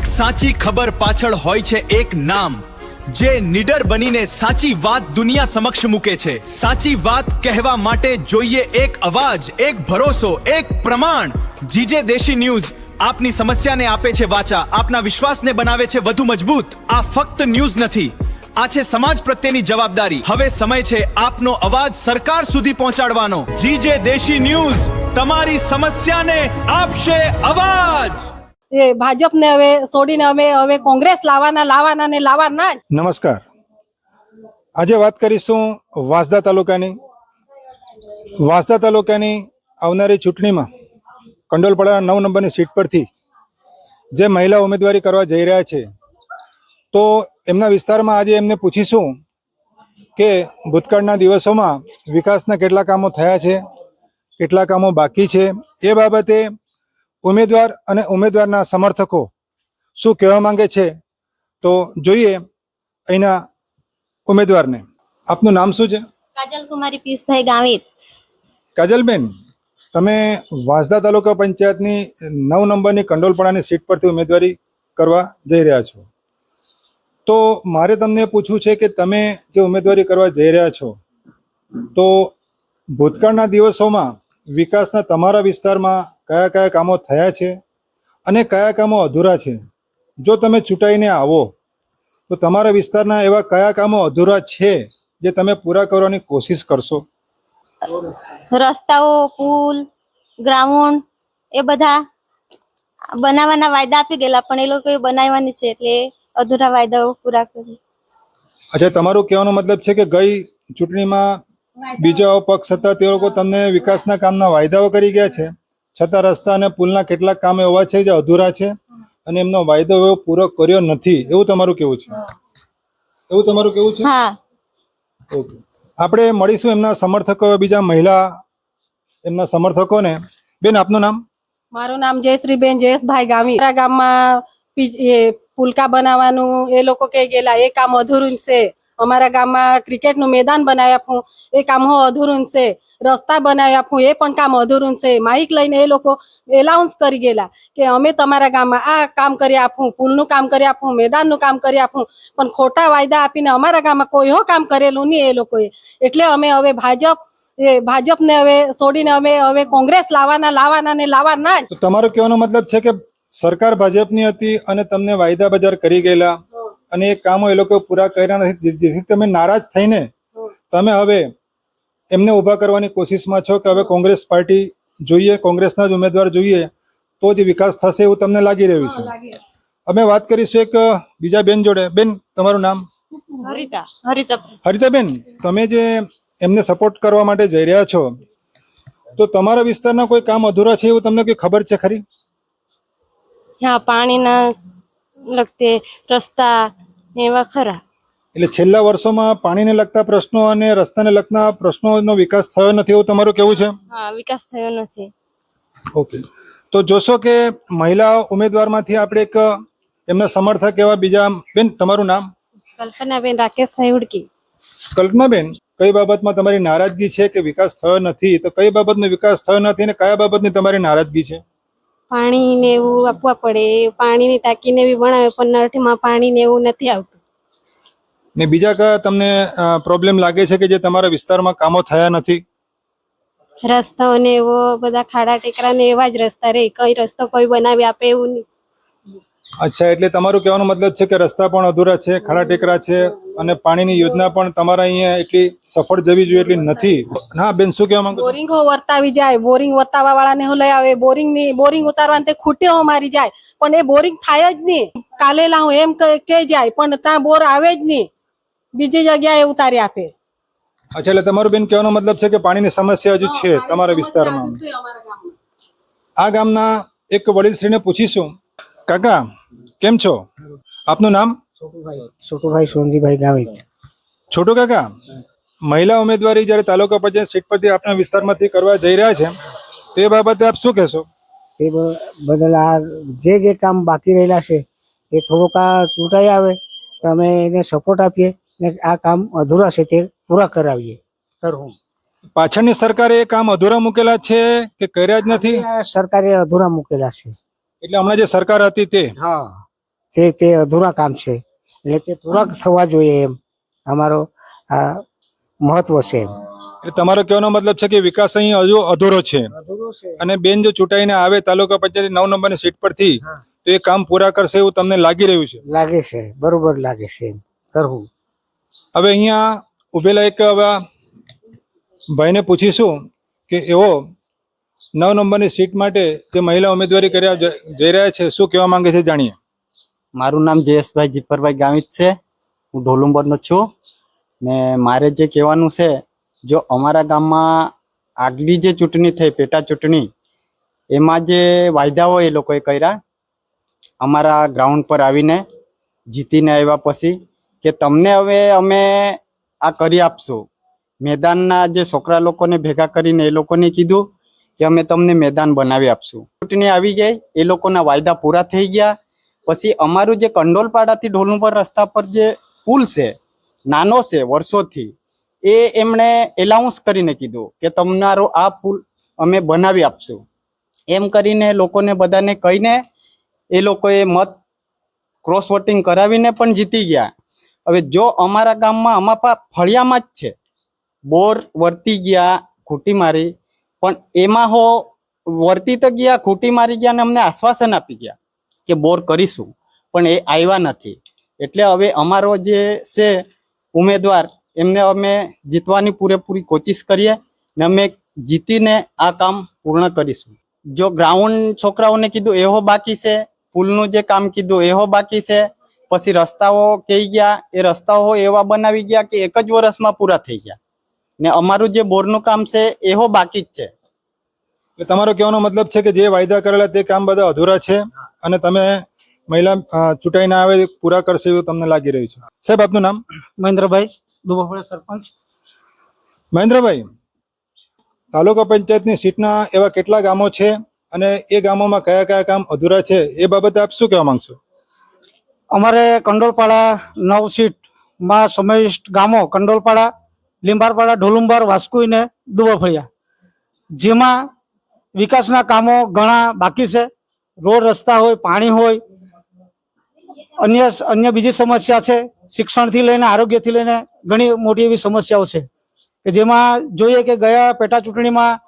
દરેક સાચી ખબર પાછળ હોય છે એક નામ, જે નિડર બનીને સાચી વાત દુનિયા સમક્ષ મૂકે છે। સાચી વાત કહેવા માટે જોઈએ એક અવાજ, એક ભરોસો, એક પ્રમાણ। જીજે દેશી ન્યૂઝ આપની સમસ્યાને આપે છે વાચા, આપના વિશ્વાસને બનાવે છે વધુ મજબૂત। આ ફક્ત ન્યૂઝ નથી, આ છે સમાજ પ્રત્યેની જવાબદારી। હવે સમય છે આપનો અવાજ સરકાર સુધી પહોંચાડવાનો। જીજે દેશી ન્યૂઝ તમારી સમસ્યાને આપશે અવાજ। એ ભાજપને હવે છોડીને હવે કોંગ્રેસ લાવવાના ને લાવવાના જ। નમસ્કાર, આજે વાત કરીશું વાંસદા તાલુકાની આવનારી ચૂંટણીમાં કંડોલપાડા 9 નંબરની સીટ પરથી જે મહિલા ઉમેદવારી કરવા જઈ રહ્યા છે, તો એમના વિસ્તારમાં આજે એમને પૂછીશું કે ભૂતકાળના દિવસોમાં વિકાસના કેટલા કામો થયા છે, કેટલા કામો બાકી છે, એ બાબતે ઉમેદવાર અને ઉમેદવારના સમર્થકો શું કહેવા માંગે છે। તો જોઈએ અહીંના ઉમેદવારને। આપનું નામ શું છે? કાજલ કુમારી પિયુષભાઈ ગાવિત। કાજલબેન, તમે વાંસદા તાલુકા પંચાયતની 9 નંબરની કંડોલપાડાની સીટ પરથી ઉમેદવારી કરવા જઈ રહ્યા છો, તો મારે તમને પૂછવું છે કે તમે જે ઉમેદવારી કરવા જઈ રહ્યા છો, તો ભૂતકાળના દિવસોમાં વિકાસના તમારા વિસ્તારમાં કયા કયા કામો થયા છે અને કયા કામો અધૂરા છે? જો તમે ચૂંટાઈને આવો તો તમારા વિસ્તારના એવા કયા કામો અધૂરા છે જે તમે પૂરા કરવાની કોશિશ કરશો? રસ્તાઓ, પુલ, ગ્રાઉન્ડ એ બધા બનાવવાના વાયદા આપી ગયેલા, પણ એ લોકો બનાવવાની છે, એટલે અધૂરા વાયદાઓ પૂરા કરી। અચ્છા, તમારું કહેવાનો મતલબ છે કે ગઈ ચૂંટણીમાં બીજા પક્ષ હતા તે લોકો તમને વિકાસના કામના વાયદાઓ કરી ગયા છે, છતાં રસ્તા અને પુલના કેટલાક કામ એવા છે જે અધૂરા છે અને એમનો વાયદો એવો પૂરો કર્યો નથી, એવું તમારું કહેવું છે? એવું તમારું કહેવું છે? હા। ઓકે, આપણે મળીશું એમના સમર્થકો, બીજા મહિલા એમના સમર્થકોને। બેન, આપનું નામ? મારું નામ જયશ્રીબેન જયેશભાઈ ગામી। મારા ગામમાં પુલકા બનાવવાનું એ લોકો કહી ગયેલા, એ કામ અધૂરું છે। અમારા ગામમાં ક્રિકેટનું મેદાન બનાવી આપું, એ કામ અધૂરું છે। રસ્તા બનાવી આપું, એ પણ કામ અધૂરું છે। માઇક લઈને એ લોકો એલાઉન્સ કરી ગયેલા કે અમે તમારા ગામમાં આ કામ કરી આપું, પુલનું કામ કરી આપું, મેદાનનું કામ કરી આપું, પણ ખોટા વાયદા આપીને અમારા ગામમાં કોઈ કામ કરેલું નહીં એ લોકોએ। એટલે અમે હવે ભાજપને હવે છોડીને હવે કોંગ્રેસ લાવવાના ને લાવવાના જ। તો તમારો કહેવાનો મતલબ છે કે સરકાર ભાજપની હતી અને તમને વાયદા બજાર કરી ગયેલા અને એ કામો એ લોકો પૂરા કર્યા નથી, જેથી તમે નારાજ થઈને તમે હવે એમને ઊભા કરવાની કોશિશમાં છો કે હવે કોંગ્રેસ પાર્ટી જોઈએ, કોંગ્રેસના જ ઉમેદવાર જોઈએ તો જ વિકાસ થશે, એવું તમને લાગી રહ્યું છે? અમે વાત કરીશું એક બીજા બેન જોડે। બેન, તમારું નામ? હરિતાબેન, તમે જે એમને સપોર્ટ કરવા માટે જઈ રહ્યા છો, તો તમારા વિસ્તારના કોઈ કામ અધૂરા છે એવું તમને કોઈ ખબર છે ખરી? હા, પાણીના લગતે રસ્તા એવા ખરા। એટલે છેલ્લા વર્ષોમાં પાણીને લગતા પ્રશ્નો અને રસ્તાને લગતા પ્રશ્નોનો વિકાસ થયો નથી, એવું તમારું કહેવું છે? હા, વિકાસ થયો નથી। ઓકે, તો જોશો કે મહિલા ઉમેદવારમાંથી આપણે એક એમના સમર્થક એવા બીજા બેન, તમારું નામ? કલ્પનાબેન રાકેશભાઈ હુડકી। કલ્પનાબેન, કઈ બાબતમાં તમારી નારાજગી છે કે વિકાસ થયો નથી? તો કઈ બાબતનો વિકાસ થયો નથી અને કયા બાબતની તમારી નારાજગી છે? પાણી ને એવું આપવા પડે, પાણીની ટાંકીને બી બનાવે પણ નળમાં પાણી ને એવું નથી આવતું। ને બીજા કયા તમને પ્રોબ્લેમ લાગે છે કે જે તમારા વિસ્તારમાં કામો થયા નથી? રસ્તાઓ ને એવો બધા ખાડા ટેકરા ને એવા જ રસ્તા રે, કઈ રસ્તો કોઈ બનાવી આપે એવું નહીં। અચ્છા, એટલે તમારું કહેવાનો મતલબ છે કે રસ્તા પણ અધૂરા છે, ખાડા ટેકરા છે અને પાણીની યોજના પણ તમારા અહીંયા એટલી સફળ જવી જોઈએ એટલી નથી। હા બેન, શું કહેવા માંગો છો? બોરિંગો વર્તાવી જાય, બોરિંગ વર્તાવા વાળાને હું લઈ આવે, બોરિંગ ઉતારવાને તે ખૂટે મારી જાય, પણ એ બોરિંગ થાય જ નહીં। કાલે લાવું એમ કે જાય પણ ત્યાં બોર આવે જ નહીં, બીજી જગ્યાએ ઉતારી આપે। અચ્છા, એટલે તમારું બેન કહેવાનો મતલબ છે કે પાણીની સમસ્યા હજુ છે તમારા વિસ્તારમાં? આ ગામના એક વડીલશ્રીને પૂછીશું। કાકા, કેમ છો? આપનું નામ? છોટુભાઈ સોનજીભાઈ ગાવિત। છોટુ કાકા, મહિલા ઉમેદવારી જ્યારે તાલુકા પંચાયત સીટ પરથી આપણા વિસ્તારમાંથી કરવા જઈ રહ્યા છે, તો એ બાબતે આપ શું કહેશો? એ બદલ આ જે કામ બાકી રહેલા છે એ થોડુંક આ ચૂંટાઈ આવે તો અમે એને સપોર્ટ આપીએ ને આ કામ અધૂરા છે તે પૂરા કરાવીએ। પાછળની સરકારે એ કામ અધૂરા મૂકેલા છે કે કર્યા જ નથી? સરકારે અધૂરા મૂકેલા છે। એટલે હમણાં જે સરકાર હતી તે? હા, તે અધૂરા કામ છે, એટલે તે પૂરા થવા જોઈએ એમ અમારો આ મહત્વ છે એમ. એટલે તમારો કહેવાનો મતલબ છે કે વિકાસ અહીં હજુ અધૂરો છે, અધૂરું છે. અને બેન જો ચૂંટાઈને આવે તાલુકા પંચાયત 9 નંબરની સીટ પરથી હા. તો એ કામ પૂરા કરશે એવું તમને લાગી રહ્યું છે? લાગે છે, બરોબર લાગે છે એમ કરવું. હવે અહીંયા ઉભેલા એક હવે ભાઈને પૂછીશું કે એવો 9 નંબરની સીટ માટે જે મહિલા ઉમેદવારી કર્યા જઈ રહ્યા છે, શું કહેવા માંગે છે જાણીએ. મારું નામ જયેશભાઈ જીપરભાઈ ગામિત છે. હું ઢોલુંબરનો છું ને મારે જે કહેવાનું છે, જો અમારા ગામમાં આગલી જે ચૂંટણી થઈ પેટા ચૂંટણી, એમાં જે વાયદાઓ એ લોકોએ કર્યા અમારા ગ્રાઉન્ડ પર આવીને જીતીને આવ્યા પછી કે તમને હવે અમે આ કરી આપશું. મેદાનના જે છોકરા લોકોને ભેગા કરીને એ લોકોને કીધું કે અમે તમને મેદાન બનાવી આપશું. ચૂંટણી આવી ગઈ, એ લોકોના વાયદા પૂરા થઈ ગયા. પછી અમારું જે કંડોલપાડાથી ઢોલુંબર રસ્તા પર જે પુલ છે, નાનો છે વર્ષોથી, એ એમણે એલાઉન્સ કરીને કીધું કે તમારો આ પુલ અમે બનાવી આપશું. એમ કરીને લોકોને બધાને કહીને એ લોકોએ મત ક્રોસ વોટિંગ કરાવીને પણ જીતી ગયા. હવે જો અમારા ગામમાં અમારા ફળિયામાં જ છે, બોર વર્તી ગયા, ખૂટી મારી, પણ એમાં વર્તી તો ગયા, ખૂટી મારી ગયા, અને અમને આશ્વાસન આપી ગયા કે બોર કરીશું, પણ એ આવ્યા નથી. એટલે હવે અમારો જે છે ઉમેદવાર, એમને અમે જીતવાની પૂરેપૂરી કોશિશ કરીએ ને અમે જીતીને આ કામ પૂર્ણ કરીશું. જો ગ્રાઉન્ડ છોકરાઓને કીધું એહો બાકી છે, પુલનું જે કામ કીધું એહો બાકી છે, પછી રસ્તાઓ કહી ગયા, એ રસ્તાઓ એવા બનાવી ગયા કે એક જ વર્ષમાં પૂરા થઈ ગયા, ને અમારું જે બોરનું કામ છે એહો બાકી જ છે. એટલે તમારો કહેવાનો મતલબ છે કે જે વાયદા કરેલા તે કામ બધા અધૂરા છે, અને તમે મહિલા ચૂંટાઈને આવે એ પૂરા કરશે એવું તમને લાગી રહ્યું છે. સાહેબ, આપનું નામ? મહેન્દ્રભાઈ દુબાફળિયા સરપંચ. મહેન્દ્રભાઈ, તાલુકા પંચાયતની સીટના એવા કેટલા ગામો છે અને એ ગામોમાં કયા કયા કામ અધૂરા છે, એ બાબતે આપ શું કહેવા માંગશો? અમારે કંડોલપાડા 9 સીટમાં સમાવિષ્ટ ગામો કંડોલપાડા, લીંબારપાડા, ઢોલુંબર, વાસ્કુઈ ને દુબાફળિયા, જેમાં વિકાસના કામો ઘણા બાકી છે. રોડ રસ્તા હોય, પાણી હોય, અન્ય બીજી સમસ્યા છે. શિક્ષણથી લઈને આરોગ્યથી લઈને ઘણી મોટી એવી સમસ્યાઓ છે કે જેમાં જોઈએ કે ગયા પેટા ચૂંટણીમાં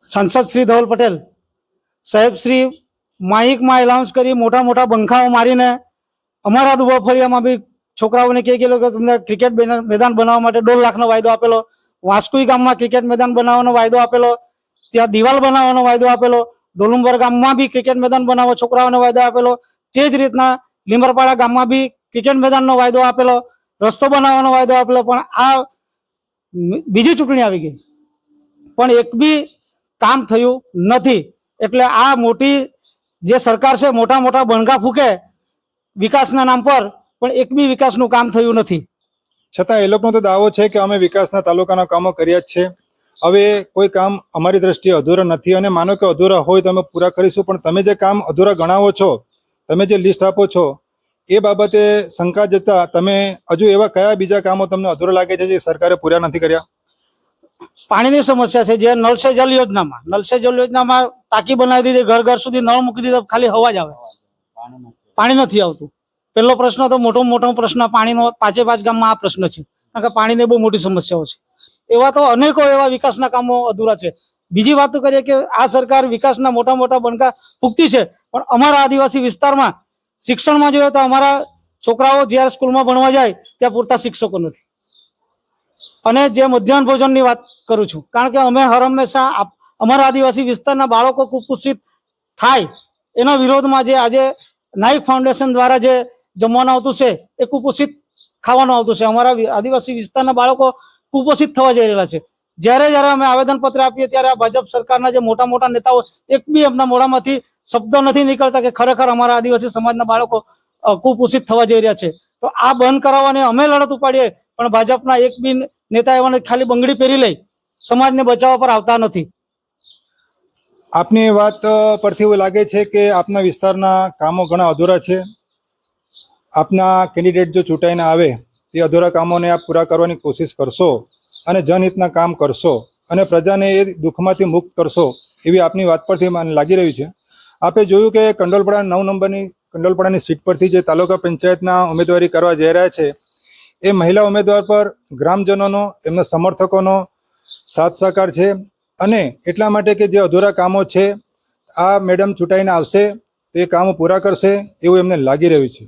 સાંસદ શ્રી ધવલ પટેલ સાહેબ શ્રી માઇકમાં એલાઉન્સ કરી મોટા મોટા બંખાઓ મારીને અમારા દુબાફળિયામાં બી છોકરાઓને કહે કે તમને ક્રિકેટ મેદાન બનાવવા માટે 1.5 લાખનો વાયદો આપેલો. વાસ્કુઈ ગામમાં ક્રિકેટ મેદાન બનાવવાનો વાયદો આપેલો, ત્યાં દિવાલ બનાવવાનો વાયદો આપેલો. ઢોલુંબર ગામમાં બી ક્રિકેટ મેદાન બનાવવા છોકરાઓને વાયદો આપેલો. તે જ રીતના લીંબરપાડા ગામમાં બી ક્રિકેટ મેદાનનો વાયદો આપેલો, રસ્તો બનાવવાનો વાયદો આપેલો. પણ આ બીજી ચૂંટણી આવી ગઈ, પણ એક બી કામ થયું નથી. એટલે આ મોટી જે સરકાર છે, મોટા મોટા બણગા ફૂકે વિકાસના નામ પર, પણ એક બી વિકાસનું કામ થયું નથી. છતાં એ લોકોનો તો દાવો છે કે અમે વિકાસના તાલુકાના કામો કર્યા જ છે, હવે કોઈ કામ અમારી દ્રષ્ટિએ અધૂરા નથી, અને માનો કે અધૂરા હોય તો અમે પૂરા કરીશું. પણ તમે જે કામ અધૂરા ગણાવો છો, તમે જે લિસ્ટ આપો છો, એ બાબતે શંકા જતા તમે હજુ એવા કયા બીજા કામો તમને અધૂરા લાગે છે જે સરકારે પૂરા નથી કર્યા? પાણીની સમસ્યા છે. જે નળ સે જલ યોજનામાં ટાંકી બનાવી દીધી, ઘર ઘર સુધી નળ મૂકી દીધા, ખાલી હવા જ આવે, પાણી નથી આવતું. પહેલો પ્રશ્ન તો મોટો પ્રશ્ન પાણીનો 5 ગામમાં આ પ્રશ્ન છે, કારણ કે પાણીની બહુ મોટી સમસ્યાઓ છે. એવા તો અનેકો એવા વિકાસના કામો અધૂરા છે. બીજી વાત તો કરીએ કે આ સરકાર વિકાસના મોટા મોટા બણકા ફૂંકતી છે, પણ અમારા આદિવાસી વિસ્તારમાં શિક્ષણમાં જોઈએ તો અમારા છોકરાઓ જ્યારે સ્કૂલમાં ભણવા જાય ત્યાં પૂરતા શિક્ષકો નથી. અને જે મધ્યાહન ભોજનની વાત કરું છું, કારણ કે અમે હર હંમેશા અમારા આદિવાસી વિસ્તારના બાળકો કુપોષિત થાય એના વિરોધમાં જે આજે નાઇક ફાઉન્ડેશન દ્વારા જે જમવાનું આવતું છે એ કુપોષિત ખાવાનું આવતું છે. અમારા આદિવાસી વિસ્તારના બાળકો કુપોષિત થવા જઈ રહેલા છે. જ્યારે અમે આવેદનપત્ર આપીએ ત્યારે આ ભાજપ સરકારના જે મોટા મોટા નેતાઓ એક બી એમના મોઢામાંથી શબ્દ નથી નીકળતા કે ખરેખર અમારા આદિવાસી સમાજના બાળકો કુપોષિત થવા જઈ રહ્યા છે. તો આ બંધ કરાવવાની અમે લડત ઉપાડીએ, પણ ભાજપના એક બી નેતા એવાને ખાલી બંગડી પહેરી લઈ સમાજને બચાવવા પર આવતા નથી. આપની વાત પરથી એવું લાગે છે કે આપના વિસ્તારના કામો ઘણા અધૂરા છે. આપના કેન્ડિડેટ જો ચૂંટાઈને આવે તે અધૂરા કામોને આપ પૂરા કરવાની કોશિશ કરશો અને જનહિતના કામ કરશો અને પ્રજાને એ દુઃખમાંથી મુક્ત કરશો, એવી આપની વાત પરથી મને લાગી રહ્યું છે. આપે જોયું કે કંડોલપાડા 9 નંબરની કંડોલપડાની સીટ પરથી જે તાલુકા પંચાયતના ઉમેદવારી કરવા જઈ રહ્યા છે એ મહિલા ઉમેદવાર પર ગ્રામજનોનો એમના સમર્થકોનો સાથ સહકાર છે અને એટલા માટે કે જે અધૂરા કામો છે આ મેડમ ચૂંટાઈને આવશે તો એ કામો પૂરા કરશે એવું એમને લાગી રહ્યું છે.